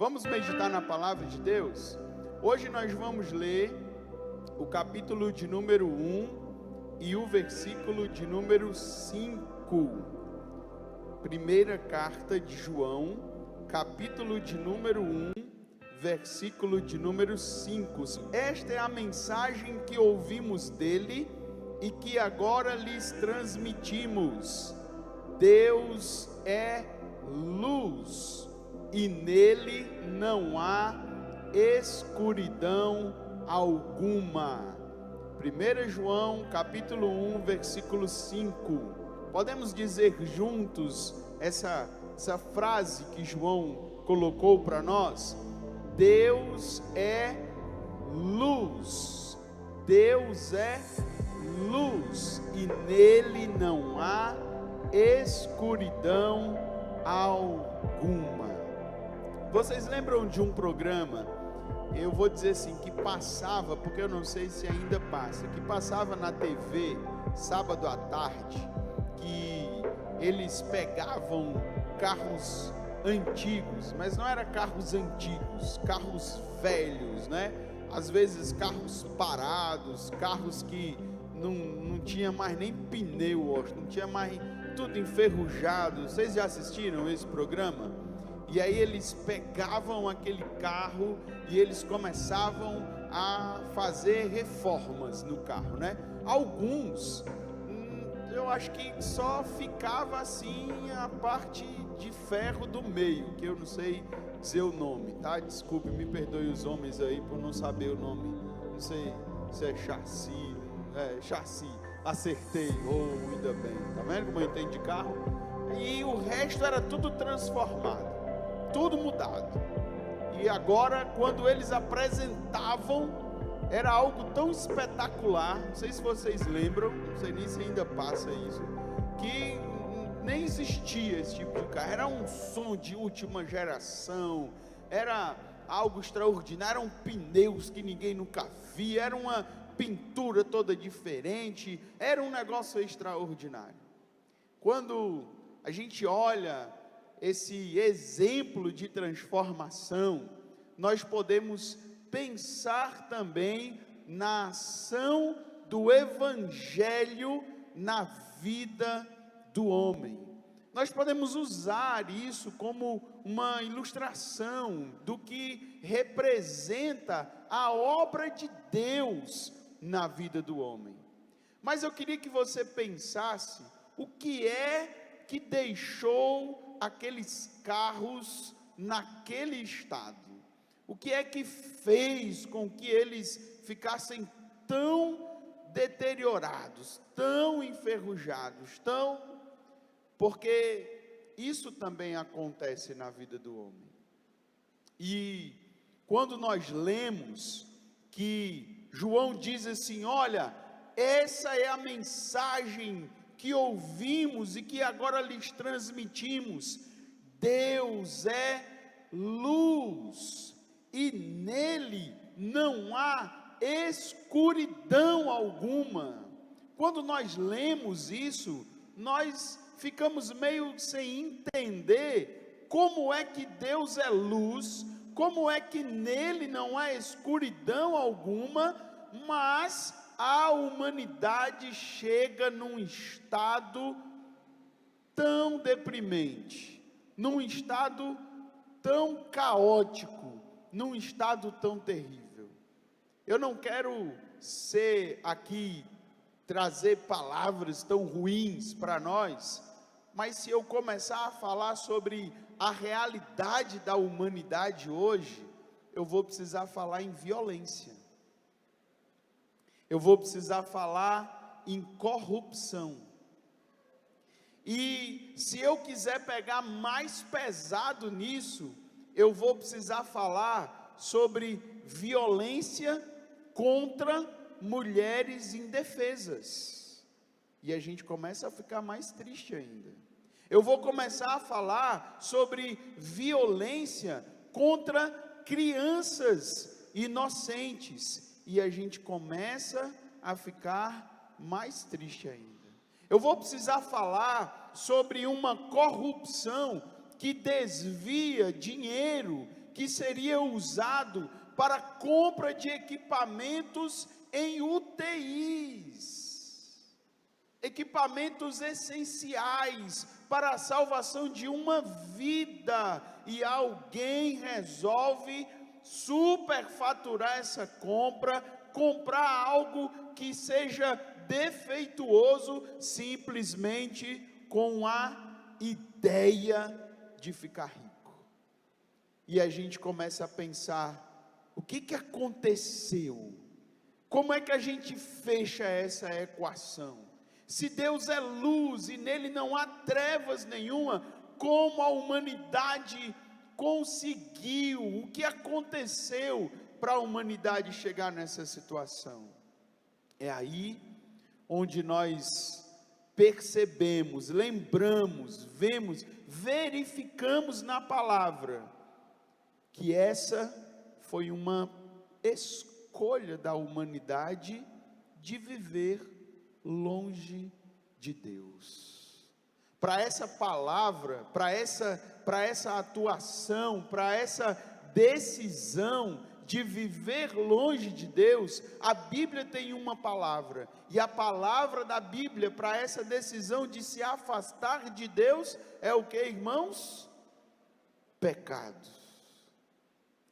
Vamos meditar na palavra de Deus? Hoje nós vamos ler o capítulo de número 1 e o versículo de número 5. Primeira carta de João, capítulo de número 1, versículo de número 5. Esta é a mensagem que ouvimos dele e que agora lhes transmitimos. Deus é luz e nele não há escuridão alguma. 1 João capítulo 1, versículo 5. Podemos dizer juntos essa frase que João colocou para nós? Deus é luz. Deus é luz e nele não há escuridão alguma. Vocês lembram de um programa, eu vou dizer assim, que passava, porque eu não sei se ainda passa, que passava na TV, sábado à tarde, que eles pegavam carros antigos, mas não era carros antigos, carros velhos, né? Às vezes carros parados, carros que não tinha mais nem pneu, não tinha mais, tudo enferrujado. Vocês já assistiram esse programa? E aí eles pegavam aquele carro e eles começavam a fazer reformas no carro, né? Alguns, eu acho que só ficava assim a parte de ferro do meio, que eu não sei dizer o nome, tá? Desculpe, me perdoe os homens aí por não saber o nome. Não sei se é chassi, acertei, ainda bem, tá vendo como eu entendo de carro? E o resto era tudo transformado, tudo mudado. E agora, quando eles apresentavam, era algo tão espetacular, não sei se vocês lembram, não sei nem se ainda passa isso, que nem existia esse tipo de carro, era um som de última geração, era algo extraordinário, eram pneus que ninguém nunca via, era uma pintura toda diferente, era um negócio extraordinário. Quando a gente olha esse exemplo de transformação, nós podemos pensar também na ação do Evangelho na vida do homem. Nós podemos usar isso como uma ilustração do que representa a obra de Deus na vida do homem. Mas eu queria que você pensasse o que é que deixou aqueles carros naquele estado. O que é que fez com que eles ficassem tão deteriorados, tão enferrujados, porque isso também acontece na vida do homem. E quando nós lemos que João diz assim, olha, essa é a mensagem que ouvimos e que agora lhes transmitimos. Deus é luz e nele não há escuridão alguma. Quando nós lemos isso, nós ficamos meio sem entender como é que Deus é luz, como é que nele não há escuridão alguma, mas a humanidade chega num estado tão deprimente, num estado tão caótico, num estado tão terrível. Eu não quero ser aqui, trazer palavras tão ruins para nós, mas se eu começar a falar sobre a realidade da humanidade hoje, eu vou precisar falar em violência, eu vou precisar falar em corrupção, e se eu quiser pegar mais pesado nisso, eu vou precisar falar sobre violência contra mulheres indefesas, e a gente começa a ficar mais triste ainda. Eu vou começar a falar sobre violência contra crianças inocentes, e a gente começa a ficar mais triste ainda. Eu vou precisar falar sobre uma corrupção que desvia dinheiro, que seria usado para a compra de equipamentos em UTIs, equipamentos essenciais para a salvação de uma vida, e alguém resolve superfaturar essa compra, comprar algo que seja defeituoso, simplesmente com a ideia de ficar rico. E a gente começa a pensar, o que aconteceu? Como é que a gente fecha essa equação? Se Deus é luz e nele não há trevas nenhuma, como a humanidade conseguiu? O que aconteceu para a humanidade chegar nessa situação? É aí onde nós percebemos, lembramos, vemos, verificamos na palavra, que essa foi uma escolha da humanidade de viver longe de Deus. Para essa palavra, para essa atuação, para essa decisão de viver longe de Deus, a Bíblia tem uma palavra, e a palavra da Bíblia para essa decisão de se afastar de Deus é o que, irmãos? Pecado.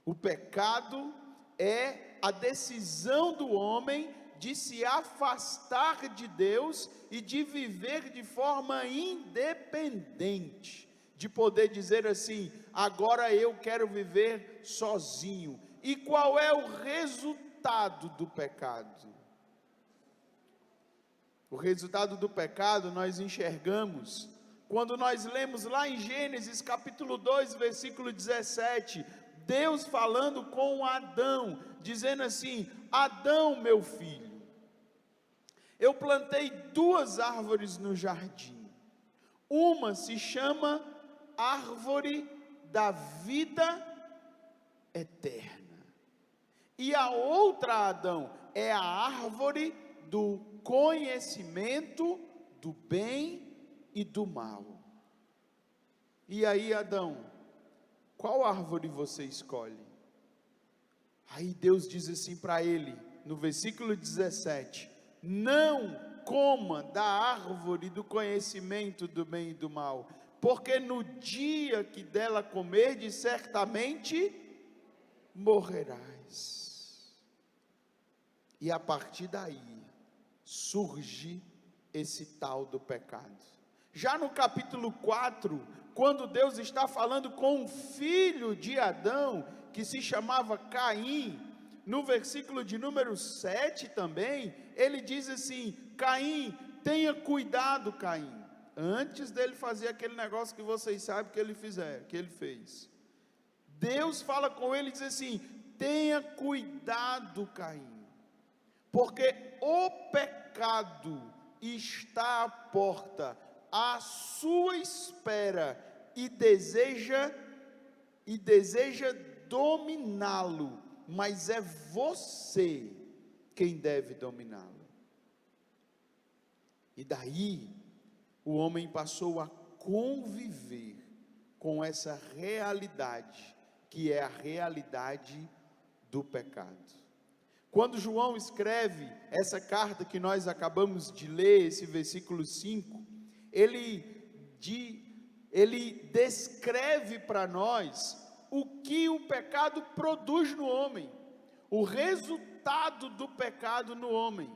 O pecado é a decisão do homem de se afastar de Deus e de viver de forma independente, de poder dizer assim, agora eu quero viver sozinho. E qual é o resultado do pecado? O resultado do pecado nós enxergamos quando nós lemos lá em Gênesis capítulo 2, versículo 17, Deus falando com Adão, dizendo assim, Adão, meu filho, eu plantei 2 árvores no jardim, uma se chama árvore da vida eterna, e a outra, Adão, é a árvore do conhecimento do bem e do mal. E aí, Adão, qual árvore você escolhe? Aí Deus diz assim para ele, no versículo 17, não coma da árvore do conhecimento do bem e do mal, porque no dia que dela comerdes, certamente morrerás. E a partir daí, surge esse tal do pecado. Já no capítulo 4, quando Deus está falando com o filho de Adão, que se chamava Caim, no versículo de número 7 também, ele diz assim, Caim, tenha cuidado, Caim, antes dele fazer aquele negócio que vocês sabem que ele fez. Deus fala com ele e diz assim, tenha cuidado, Caim, porque o pecado está à porta, à sua espera, e deseja dominá-lo, mas é você quem deve dominá-lo. E daí, o homem passou a conviver com essa realidade, que é a realidade do pecado. Quando João escreve essa carta que nós acabamos de ler, esse versículo 5, ele descreve para nós o que o pecado produz no homem, o resultado do pecado no homem.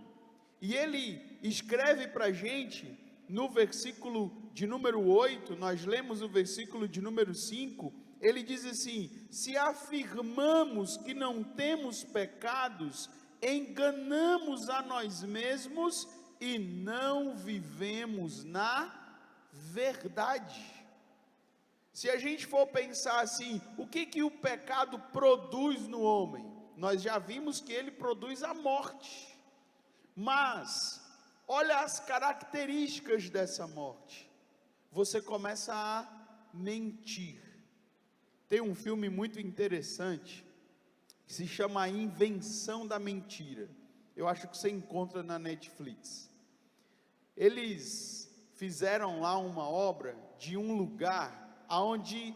E ele escreve para a gente, no versículo de número 8, nós lemos o versículo de número 5, ele diz assim, se afirmamos que não temos pecados, enganamos a nós mesmos e não vivemos na verdade. Se a gente for pensar assim, o que o pecado produz no homem? Nós já vimos que ele produz a morte, mas olha as características dessa morte, você começa a mentir. Tem um filme muito interessante, que se chama A Invenção da Mentira, eu acho que você encontra na Netflix. Eles fizeram lá uma obra de um lugar onde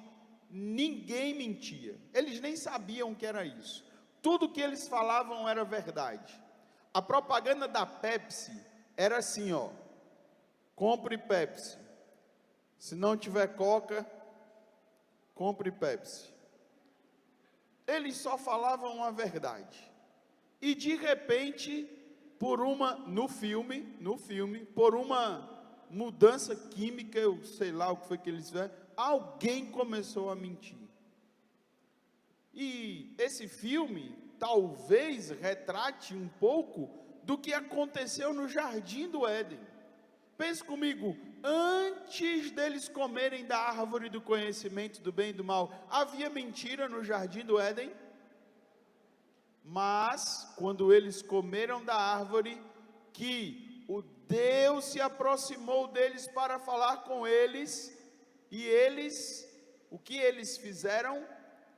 ninguém mentia. Eles nem sabiam o que era isso. Tudo que eles falavam era verdade. A propaganda da Pepsi era assim, ó: compre Pepsi. Se não tiver Coca, compre Pepsi. Eles só falavam a verdade. E de repente, no filme, por uma mudança química, eu sei lá o que foi que eles fizeram, alguém começou a mentir. E esse filme talvez retrate um pouco do que aconteceu no Jardim do Éden. Pense comigo, antes deles comerem da árvore do conhecimento do bem e do mal, havia mentira no Jardim do Éden? Mas, quando eles comeram da árvore, que o Deus se aproximou deles para falar com eles, e o que eles fizeram?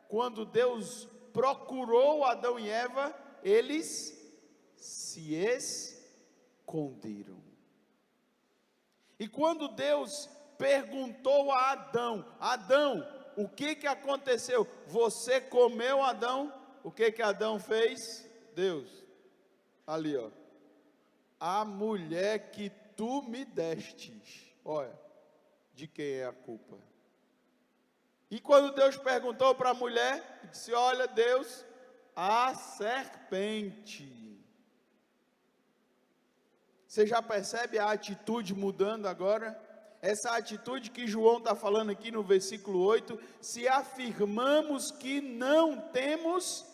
Quando Deus procurou Adão e Eva, eles se esconderam. E quando Deus perguntou a Adão: Adão, o que aconteceu? Você comeu, Adão? O que Adão fez? Deus, ali ó, a mulher que tu me destes, olha, de quem é a culpa? E quando Deus perguntou para a mulher, disse: olha, Deus, a serpente. Você já percebe a atitude mudando agora? Essa atitude que João está falando aqui no versículo 8: se afirmamos que não temos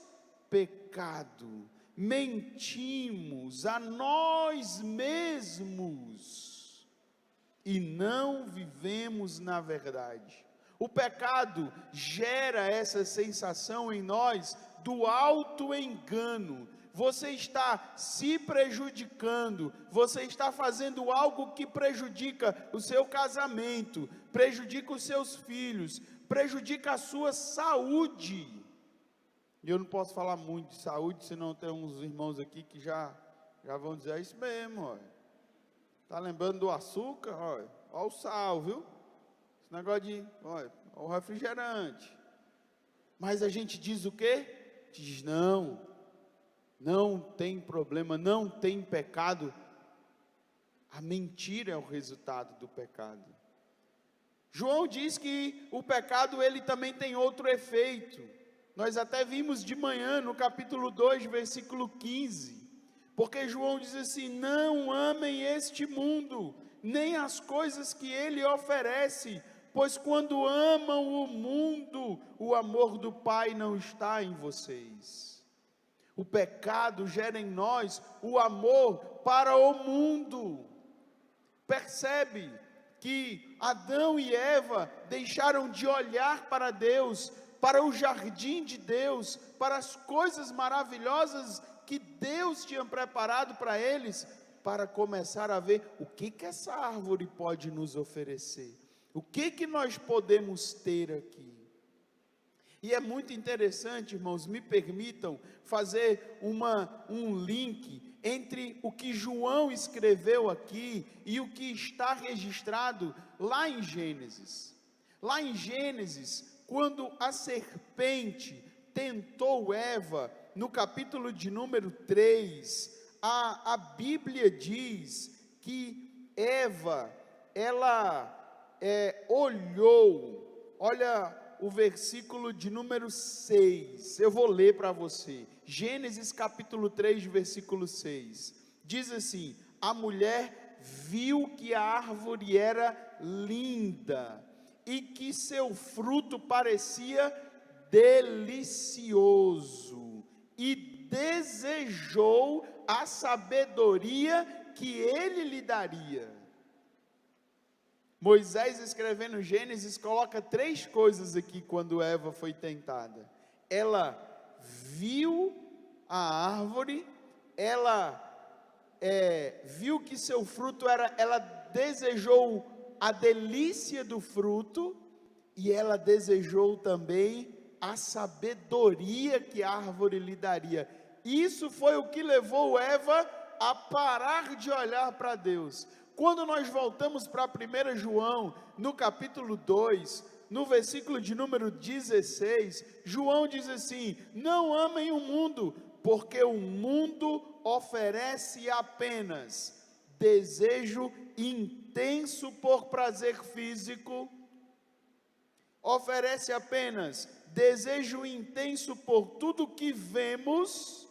pecado, mentimos a nós mesmos e não vivemos na verdade. O pecado gera essa sensação em nós do auto-engano. Você está se prejudicando, você está fazendo algo que prejudica o seu casamento, prejudica os seus filhos, prejudica a sua saúde. E eu não posso falar muito de saúde, senão tem uns irmãos aqui que já vão dizer: é isso mesmo, ó. Tá lembrando do açúcar? Ó o sal, viu? Esse negócio de, ó o refrigerante. Mas a gente diz o quê? Diz: não tem problema, não tem pecado. A mentira é o resultado do pecado. João diz que o pecado, ele também tem outro efeito. Nós até vimos de manhã no capítulo 2, versículo 15, porque João diz assim: não amem este mundo, nem as coisas que ele oferece, pois quando amam o mundo, o amor do Pai não está em vocês. O pecado gera em nós o amor para o mundo. Percebe que Adão e Eva deixaram de olhar para Deus, para o jardim de Deus, para as coisas maravilhosas que Deus tinha preparado para eles, para começar a ver o que essa árvore pode nos oferecer, o que nós podemos ter aqui. E é muito interessante, irmãos, me permitam fazer um link entre o que João escreveu aqui e o que está registrado lá em Gênesis. Lá em Gênesis, quando a serpente tentou Eva, no capítulo de número 3, a Bíblia diz que Eva, ela olhou, olha o versículo de número 6, eu vou ler para você, Gênesis capítulo 3, versículo 6, diz assim: a mulher viu que a árvore era linda, e que seu fruto parecia delicioso, e desejou a sabedoria que ele lhe daria. Moisés, escrevendo Gênesis, coloca 3 coisas aqui quando Eva foi tentada. Ela viu a árvore, ela viu que seu fruto ela desejou a delícia do fruto, e ela desejou também a sabedoria que a árvore lhe daria. Isso foi o que levou Eva a parar de olhar para Deus. Quando nós voltamos para 1 João, no capítulo 2, no versículo de número 16, João diz assim: não amem o mundo, porque o mundo oferece apenas desejo intenso por prazer físico, oferece apenas desejo intenso por tudo que vemos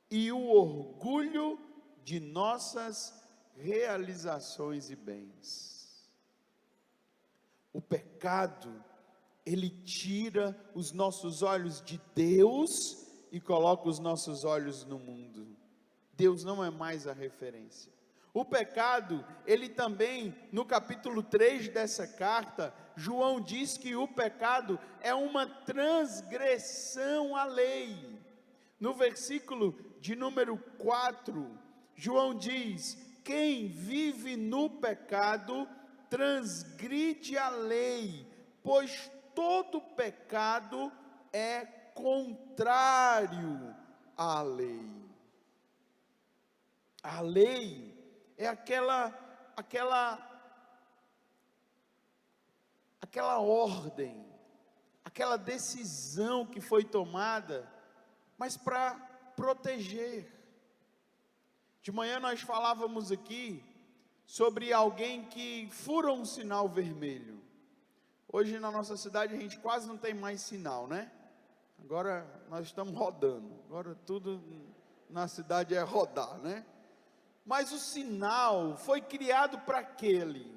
e o orgulho de nossas realizações e bens. O pecado, ele tira os nossos olhos de Deus e coloca os nossos olhos no mundo. Deus não é mais a referência. O pecado, ele também, no capítulo 3 dessa carta, João diz que o pecado é uma transgressão à lei. No versículo de número 4, João diz: quem vive no pecado transgride a lei, pois todo pecado é contrário à lei. A lei é aquela ordem, aquela decisão que foi tomada, mas para proteger. De manhã nós falávamos aqui sobre alguém que fura um sinal vermelho. Hoje na nossa cidade a gente quase não tem mais sinal, né? Agora nós estamos rodando, agora tudo na cidade é rodar, né? Mas o sinal foi criado para aquele.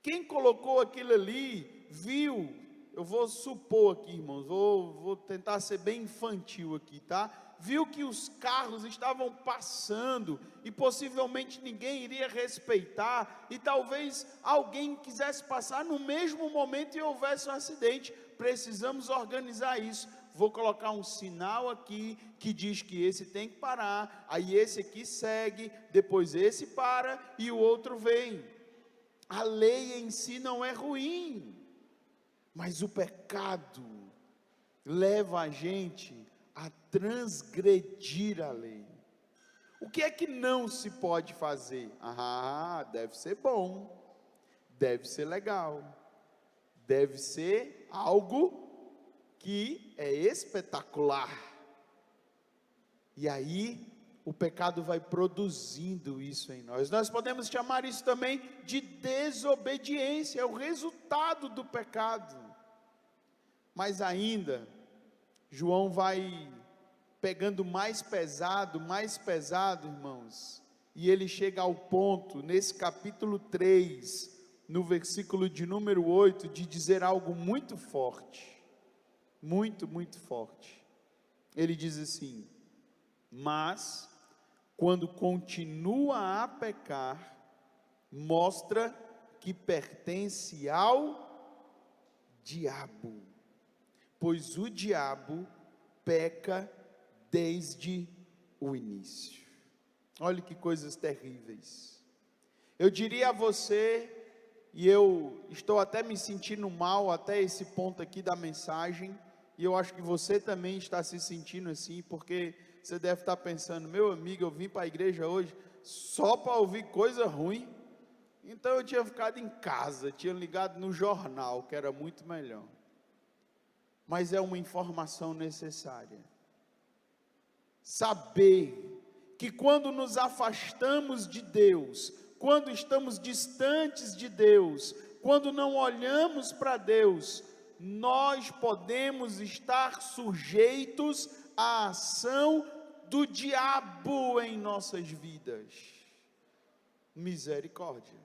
Quem colocou aquilo ali, viu, eu vou supor aqui, irmãos, vou tentar ser bem infantil aqui, tá? Viu que os carros estavam passando e possivelmente ninguém iria respeitar, e talvez alguém quisesse passar no mesmo momento e houvesse um acidente. Precisamos organizar isso. Vou colocar um sinal aqui que diz que esse tem que parar, aí esse aqui segue, depois esse para e o outro vem. A lei em si não é ruim, mas o pecado leva a gente a transgredir a lei. O que é que não se pode fazer? Deve ser bom, deve ser legal, deve ser algo que é espetacular. E aí o pecado vai produzindo isso em nós. Nós podemos chamar isso também de desobediência, é o resultado do pecado. Mas ainda, João vai pegando mais pesado, irmãos, e ele chega ao ponto, nesse capítulo 3, no versículo de número 8, de dizer algo muito forte, muito forte. Ele diz assim: mas, quando continua a pecar, mostra que pertence ao diabo, pois o diabo peca desde o início. Olha que coisas terríveis. Eu diria a você, e eu estou até me sentindo mal até esse ponto aqui da mensagem, e eu acho que você também está se sentindo assim, porque você deve estar pensando: meu amigo, eu vim para a igreja hoje só para ouvir coisa ruim, então eu tinha ficado em casa, tinha ligado no jornal, que era muito melhor. Mas é uma informação necessária. Saber que quando nos afastamos de Deus, quando estamos distantes de Deus, quando não olhamos para Deus, nós podemos estar sujeitos à ação do diabo em nossas vidas. Misericórdia.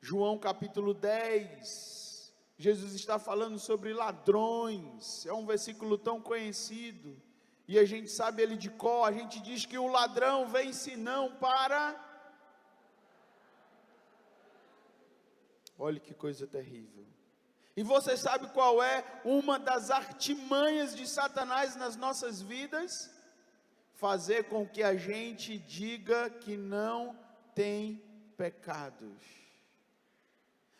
João capítulo 10, Jesus está falando sobre ladrões, é um versículo tão conhecido, e a gente sabe ele de cor. A gente diz que o ladrão vem senão para... Olha que coisa terrível. E você sabe qual é uma das artimanhas de Satanás nas nossas vidas? Fazer com que a gente diga que não tem pecados.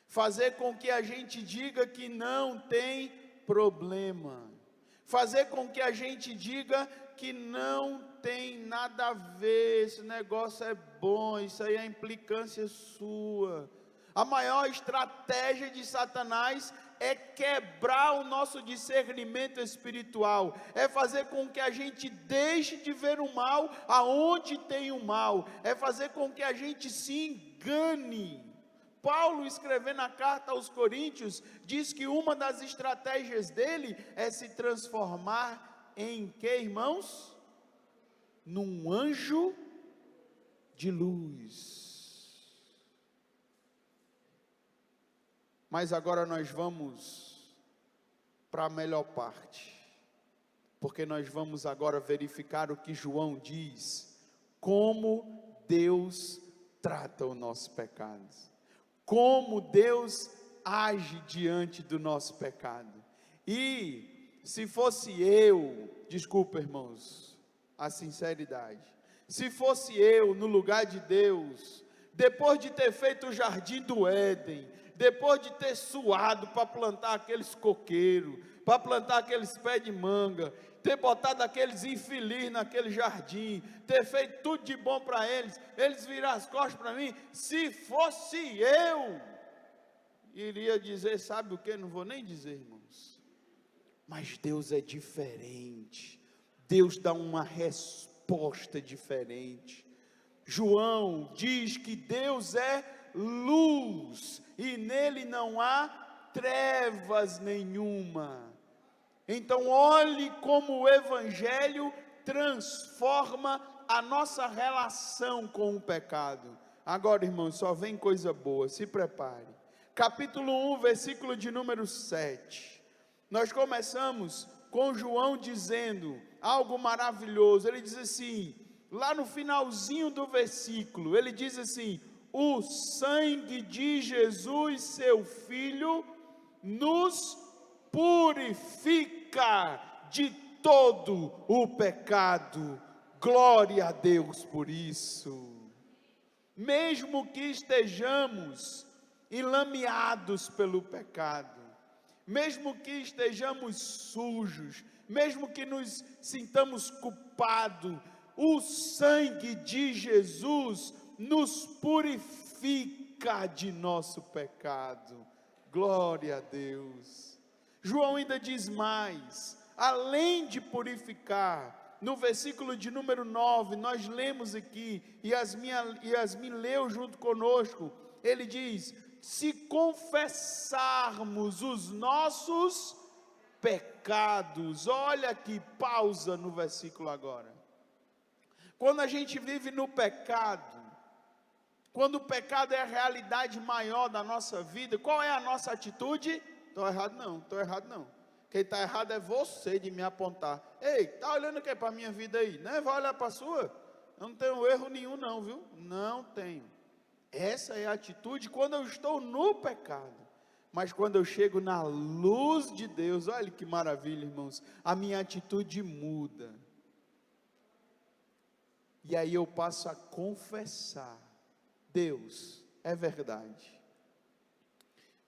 Fazer com que a gente diga que não tem problema. Fazer com que a gente diga que não tem nada a ver, esse negócio é bom, isso aí é implicância sua. A maior estratégia de Satanás é quebrar o nosso discernimento espiritual, é fazer com que a gente deixe de ver o mal aonde tem o mal, é fazer com que a gente se engane. Paulo, escrevendo a carta aos Coríntios, diz que uma das estratégias dele é se transformar em quê, irmãos? Num anjo de luz. Mas agora nós vamos para a melhor parte, porque nós vamos agora verificar o que João diz, como Deus trata o nosso pecado, como Deus age diante do nosso pecado. E se fosse eu, desculpa irmãos, a sinceridade, se fosse eu no lugar de Deus, depois de ter feito o jardim do Éden, depois de ter suado para plantar aqueles coqueiros, para plantar aqueles pés de manga, ter botado aqueles infeliz naquele jardim, ter feito tudo de bom para eles virar as costas para mim, se fosse eu, iria dizer, sabe o que? Não vou nem dizer, irmãos, mas Deus é diferente, Deus dá uma resposta diferente. João diz que Deus é luz, e nele não há trevas nenhuma. Então olhe como o Evangelho transforma a nossa relação com o pecado. Agora irmãos, só vem coisa boa, se prepare. Capítulo 1, versículo de número 7. Nós começamos com João dizendo algo maravilhoso. Ele diz assim, lá no finalzinho do versículo, ele diz assim: o sangue de Jesus, seu Filho, nos purifica de todo o pecado. Glória a Deus por isso. Mesmo que estejamos enlameados pelo pecado, mesmo que estejamos sujos, mesmo que nos sintamos culpados, o sangue de Jesus nos purifica de nosso pecado. Glória a Deus. João ainda diz mais, além de purificar, no versículo de número 9, nós lemos aqui, e Yasmin leu junto conosco, ele diz, se confessarmos os nossos pecados, olha aqui, pausa no versículo agora. Quando a gente vive no pecado, quando o pecado é a realidade maior da nossa vida, qual é a nossa atitude? Estou errado não. Quem está errado é você de me apontar. Ei, está olhando o que para a minha vida aí? Né? Vai olhar para a sua? Eu não tenho erro nenhum não, viu? Não tenho. Essa é a atitude quando eu estou no pecado. Mas quando eu chego na luz de Deus, olha que maravilha, irmãos, a minha atitude muda. E aí eu passo a confessar, Deus, é verdade,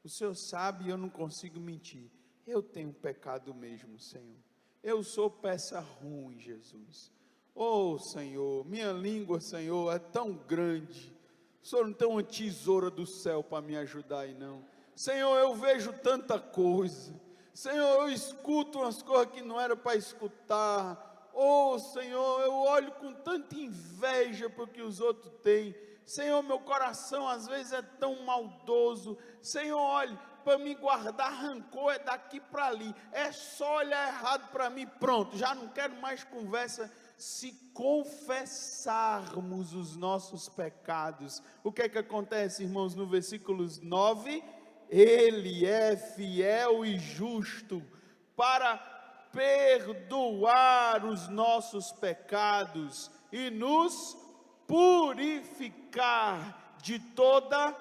o Senhor sabe, eu não consigo mentir, eu tenho pecado mesmo, Senhor, eu sou peça ruim, Jesus, oh Senhor, minha língua, Senhor, é tão grande, o Senhor não tem uma tesoura do céu para me ajudar aí não, Senhor, eu vejo tanta coisa, Senhor, eu escuto umas coisas que não era para escutar, oh Senhor, eu olho com tanta inveja porque os outros têm, Senhor, meu coração às vezes é tão maldoso, Senhor, olhe, para me guardar rancor é daqui para ali, é só olhar errado para mim, pronto, já não quero mais conversa. Se confessarmos os nossos pecados, o que é que acontece, irmãos, no versículo 9, Ele é fiel e justo para perdoar os nossos pecados e nos purificar de toda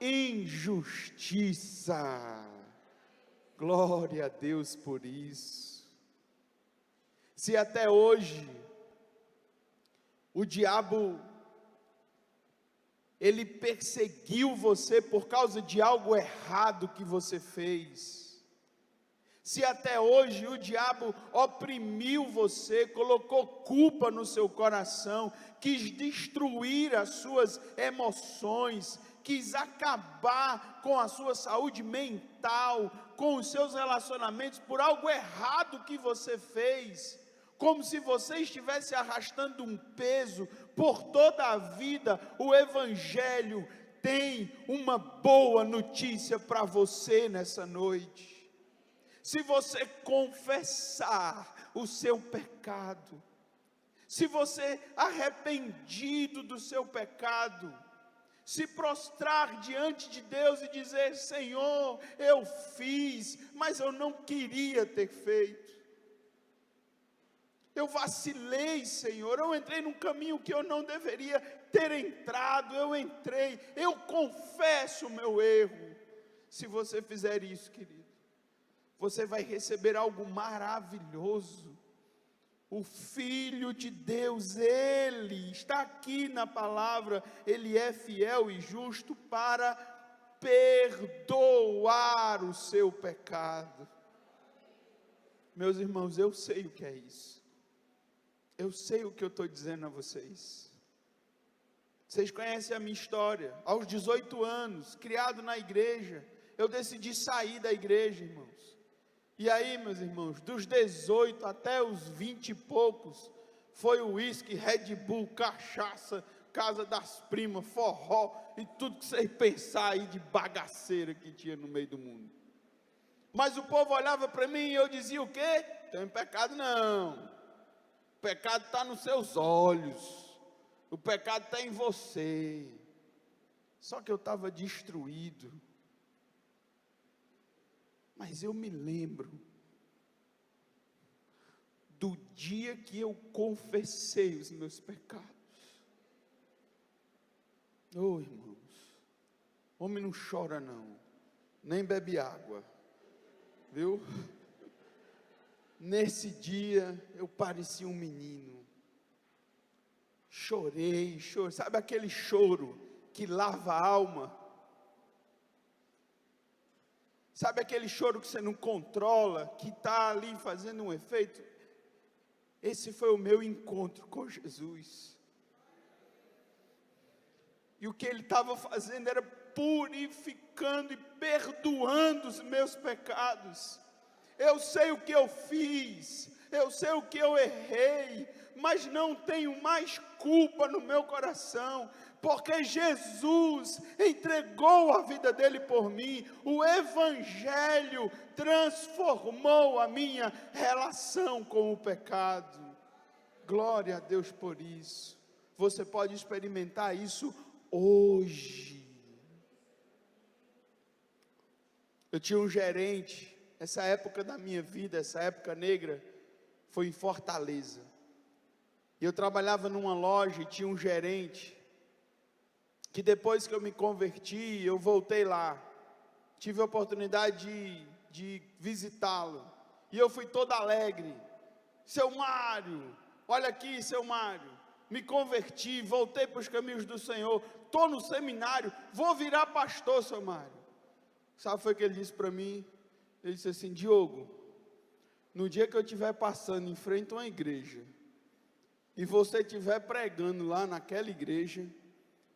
injustiça. Glória a Deus por isso. Se até hoje o diabo ele perseguiu você por causa de algo errado que você fez, se até hoje o diabo oprimiu você, colocou culpa no seu coração, quis destruir as suas emoções, quis acabar com a sua saúde mental, com os seus relacionamentos, por algo errado que você fez, como se você estivesse arrastando um peso por toda a vida, o Evangelho tem uma boa notícia para você nessa noite. Se você confessar o seu pecado, se você arrependido do seu pecado, se prostrar diante de Deus e dizer: Senhor, eu fiz, mas eu não queria ter feito. Eu vacilei, Senhor, eu entrei num caminho que eu não deveria ter entrado, eu confesso o meu erro. Se você fizer isso, querido, você vai receber algo maravilhoso. O Filho de Deus, Ele está aqui na palavra, Ele é fiel e justo para perdoar o seu pecado. Meus irmãos, eu sei o que é isso. Eu sei o que eu estou dizendo a vocês. Vocês conhecem a minha história. Aos 18 anos, criado na igreja, eu decidi sair da igreja, irmãos. E aí, meus irmãos, dos 18 até os 20 e poucos, foi uísque, Red Bull, cachaça, casa das primas, forró, e tudo que vocês pensar aí de bagaceira que tinha no meio do mundo. Mas o povo olhava para mim e eu dizia o quê? Tem pecado não. O pecado está nos seus olhos. O pecado está em você. Só que eu estava destruído. Mas eu me lembro do dia que eu confessei os meus pecados. Oh, irmãos, homem não chora não, nem bebe água, viu? Nesse dia eu parecia um menino. Chorei, sabe aquele choro que lava a alma? Sabe aquele choro que você não controla, que está ali fazendo um efeito? Esse foi o meu encontro com Jesus. E o que Ele estava fazendo era purificando e perdoando os meus pecados. Eu sei o que eu fiz, eu sei o que eu errei, mas não tenho mais culpa no meu coração, porque Jesus entregou a vida dele por mim. O Evangelho transformou a minha relação com o pecado. Glória a Deus por isso. Você pode experimentar isso hoje. Eu tinha um gerente, essa época da minha vida, essa época negra, foi em Fortaleza. E eu trabalhava numa loja e tinha um gerente, que depois que eu me converti, eu voltei lá, tive a oportunidade de visitá-lo, e eu fui todo alegre. Seu Mário, olha aqui, seu Mário, me converti, voltei para os caminhos do Senhor, estou no seminário, vou virar pastor, seu Mário. Sabe o que foi que ele disse para mim? Ele disse assim: Diogo, no dia que eu estiver passando em frente a uma igreja, e você estiver pregando lá naquela igreja,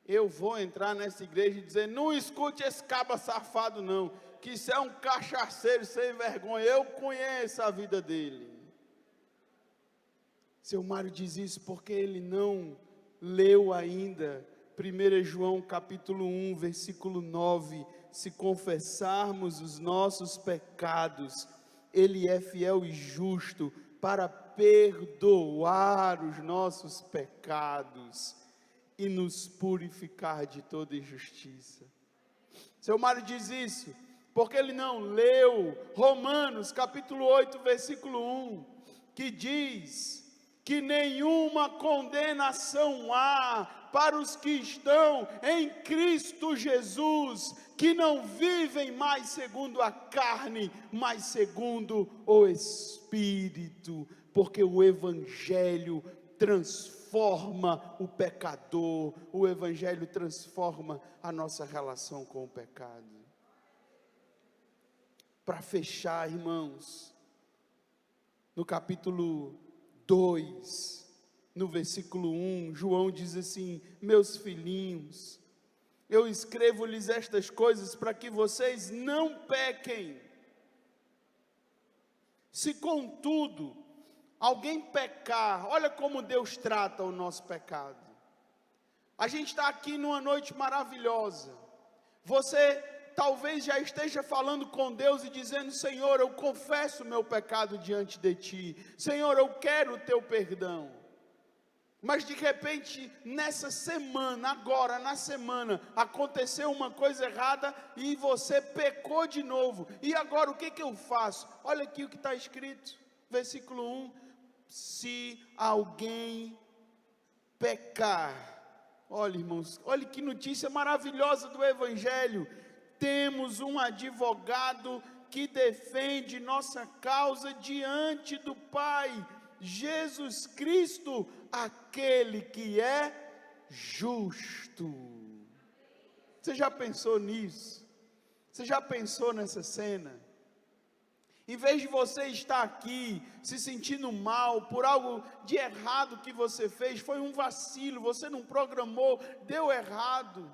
eu vou entrar nessa igreja e dizer: não escute esse caba safado não, que isso é um cachaceiro sem vergonha, eu conheço a vida dele. Seu Mário diz isso porque ele não leu ainda 1 João capítulo 1, versículo 9, se confessarmos os nossos pecados, Ele é fiel e justo para perdoar os nossos pecados e nos purificar de toda injustiça. Seu Mário diz isso porque ele não leu Romanos capítulo 8, versículo 1, que diz que nenhuma condenação há para os que estão em Cristo Jesus, que não vivem mais segundo a carne, mas segundo o Espírito, porque o Evangelho transforma o pecador, o Evangelho transforma a nossa relação com o pecado. Para fechar, irmãos, no capítulo 2, no versículo 1, João diz assim: meus filhinhos, eu escrevo-lhes estas coisas para que vocês não pequem. Se contudo alguém pecar, olha como Deus trata o nosso pecado. A gente está aqui numa noite maravilhosa. Você talvez já esteja falando com Deus e dizendo: Senhor, eu confesso o meu pecado diante de Ti. Senhor, eu quero o Teu perdão. Mas de repente, nessa semana, agora na semana, aconteceu uma coisa errada e você pecou de novo. E agora o que eu faço? Olha aqui o que está escrito, versículo 1. Se alguém pecar, olha irmãos, olha que notícia maravilhosa do Evangelho. Temos um advogado que defende nossa causa diante do Pai, Jesus Cristo, aquele que é justo. Você já pensou nisso? Você já pensou nessa cena? Em vez de você estar aqui se sentindo mal por algo de errado que você fez, foi um vacilo, você não programou, deu errado.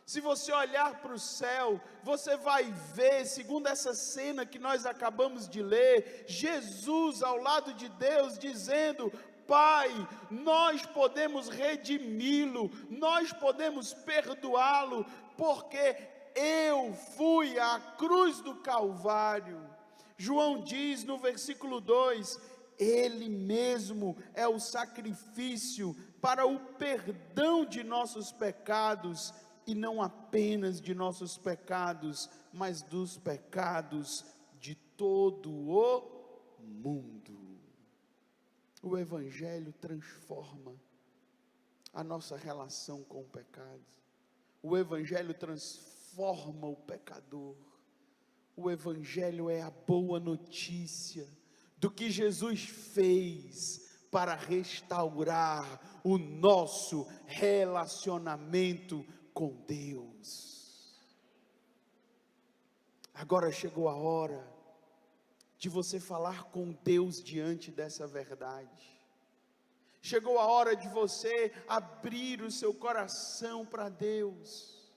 Se você olhar para o céu, você vai ver, segundo essa cena que nós acabamos de ler, Jesus ao lado de Deus dizendo: Pai, nós podemos redimi-lo, nós podemos perdoá-lo, porque eu fui à cruz do Calvário. João diz no versículo 2, Ele mesmo é o sacrifício para o perdão de nossos pecados, e não apenas de nossos pecados, mas dos pecados de todo o mundo. O Evangelho transforma a nossa relação com o pecado. O Evangelho transforma o pecador. O Evangelho é a boa notícia do que Jesus fez para restaurar o nosso relacionamento com Deus. Agora chegou a hora de você falar com Deus diante dessa verdade. Chegou a hora de você abrir o seu coração para Deus.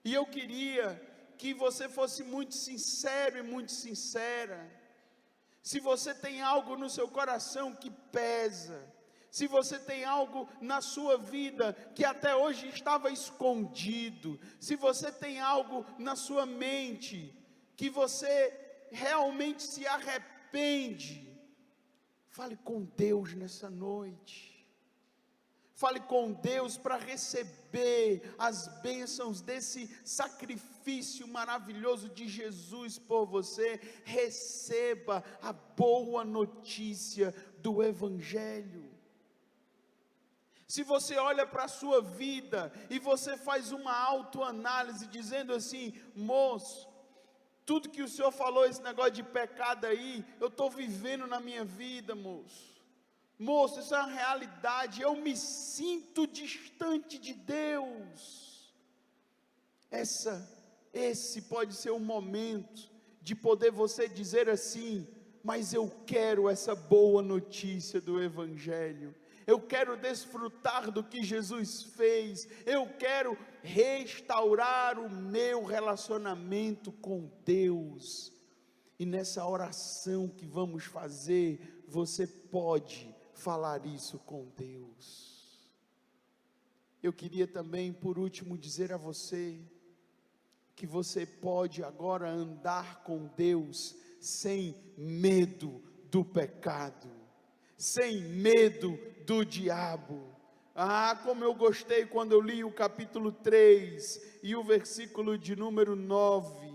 E eu queria que você fosse muito sincero e muito sincera. Se você tem algo no seu coração que pesa, se você tem algo na sua vida que até hoje estava escondido, se você tem algo na sua mente que você realmente se arrepende, fale com Deus nessa noite. Fale com Deus para receber as bênçãos desse sacrifício maravilhoso de Jesus por você. Receba a boa notícia do Evangelho. Se você olha para a sua vida e você faz uma autoanálise dizendo assim: moço, tudo que o Senhor falou, esse negócio de pecado aí, eu estou vivendo na minha vida, moço. Moço, isso é uma realidade, eu me sinto distante de Deus. Esse pode ser o momento de poder você dizer assim: mas eu quero essa boa notícia do Evangelho. Eu quero desfrutar do que Jesus fez. Eu quero restaurar o meu relacionamento com Deus. E nessa oração que vamos fazer, você pode falar isso com Deus. Eu queria também, por último, dizer a você que você pode agora andar com Deus sem medo do pecado, sem medo do diabo. Ah, como eu gostei quando eu li o capítulo 3 e o versículo de número 9.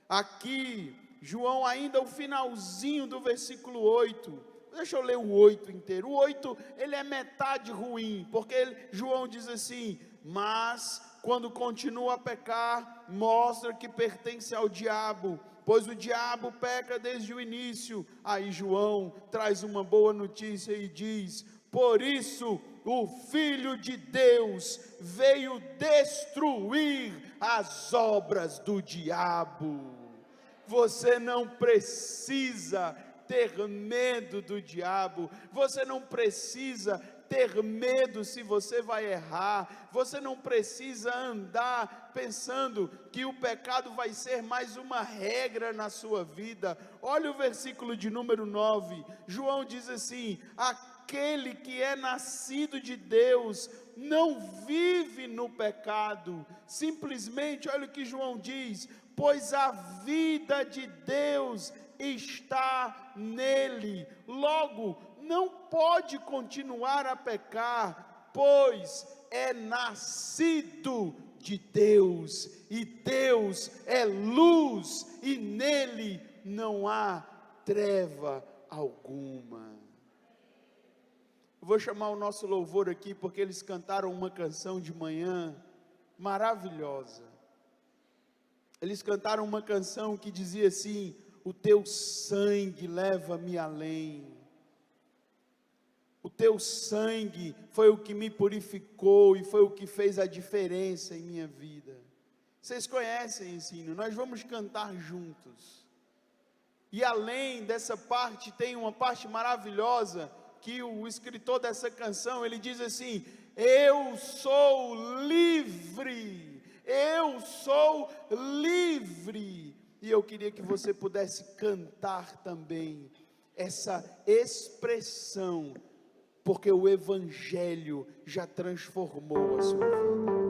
Aqui, João, ainda o finalzinho do versículo 8. Deixa eu ler o 8 inteiro. O 8, ele é metade ruim, porque João diz assim: mas quando continua a pecar, mostra que pertence ao diabo, pois o diabo peca desde o início. Aí João traz uma boa notícia e diz: por isso o Filho de Deus veio destruir as obras do diabo. Você não precisa ter medo do diabo, você não precisa ter medo se você vai errar, você não precisa andar pensando que o pecado vai ser mais uma regra na sua vida. Olha o versículo de número 9, João diz assim: aquele que é nascido de Deus não vive no pecado. Simplesmente, olha o que João diz: pois a vida de Deus está nele. Logo, não pode continuar a pecar, pois é nascido de Deus, e Deus é luz, e nele não há treva alguma. Eu vou chamar o nosso louvor aqui, porque eles cantaram uma canção de manhã maravilhosa. Eles cantaram uma canção que dizia assim: o teu sangue leva-me além. O teu sangue foi o que me purificou e foi o que fez a diferença em minha vida. Vocês conhecem esse hino, nós vamos cantar juntos. E além dessa parte, tem uma parte maravilhosa, que o escritor dessa canção, ele diz assim: eu sou livre, eu sou livre. E eu queria que você pudesse cantar também essa expressão, porque o Evangelho já transformou a sua vida.